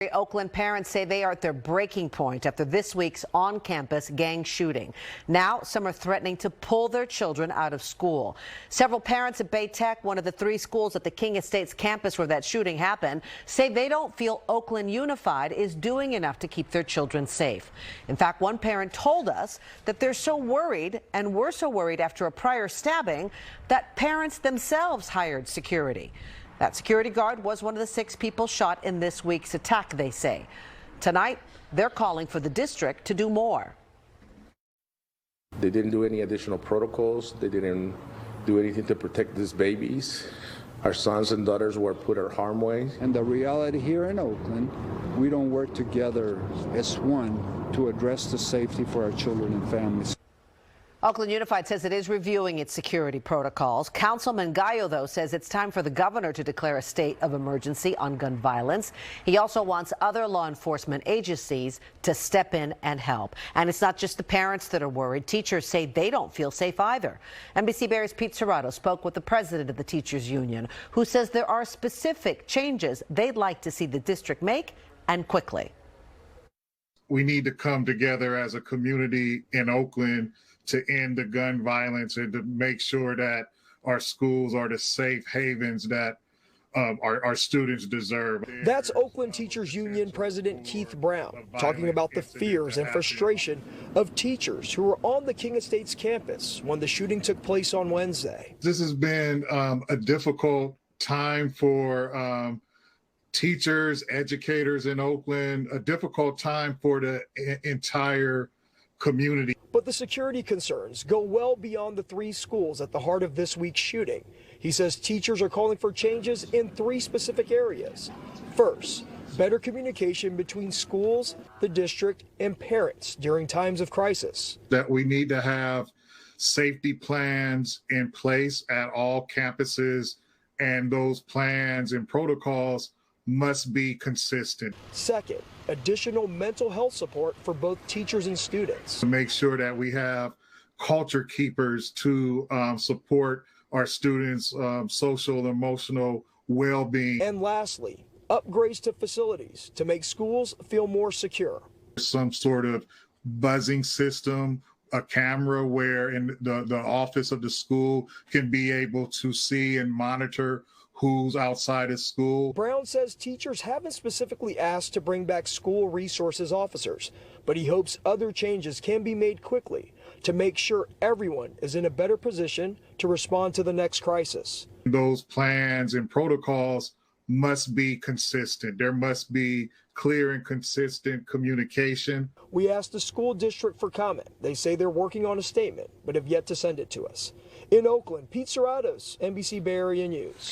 Oakland parents say they are at their breaking point after this week's on-campus gang shooting. Now, some are threatening to pull their children out of school. Several parents at Bay Tech, one of the 3 schools at the King Estates campus where that shooting happened, say they don't feel Oakland Unified is doing enough to keep their children safe. In fact, one parent told us that they're so worried, and were so worried after a prior stabbing, that parents themselves hired security. That security guard was one of the 6 people shot in this week's attack, they say. Tonight, they're calling for the district to do more. They didn't do any additional protocols. They didn't do anything to protect these babies. Our sons and daughters were put in harm's way. And the reality here in Oakland, we don't work together as one to address the safety for our children and families. Oakland Unified says it is reviewing its security protocols. Councilman Gallo, though, says it's time for the governor to declare a state of emergency on gun violence. He also wants other law enforcement agencies to step in and help. And it's not just the parents that are worried. Teachers say they don't feel safe either. NBC Barry's Pete Suratos spoke with the president of the teachers union, who says there are specific changes they'd like to see the district make, and quickly. We need to come together as a community in Oakland to end the gun violence and to make sure that our schools are the safe havens that our students deserve. That's Oakland Teachers Union President Keith Brown talking about the fears and frustration of teachers who were on the King Estates campus when the shooting took place on Wednesday. This has been a difficult time for teachers, educators in Oakland, a difficult time for the entire community. But the security concerns go well beyond the 3 schools at the heart of this week's shooting. He says teachers are calling for changes in 3 specific areas. First, better communication between schools, the district, and parents during times of crisis. That we need to have safety plans in place at all campuses, and those plans and protocols must be consistent. Second, additional mental health support for both teachers and students. To make sure that we have culture keepers to support our students' social and emotional well-being. And lastly, upgrades to facilities to make schools feel more secure. Some sort of buzzing system, a camera where in the office of the school can be able to see and monitor who's outside of school. Brown says teachers haven't specifically asked to bring back school resources officers, but he hopes other changes can be made quickly to make sure everyone is in a better position to respond to the next crisis. Those plans and protocols must be consistent. There must be clear and consistent communication. We asked the school district for comment. They say they're working on a statement, but have yet to send it to us. In Oakland, Pete Suratos, NBC Bay Area News.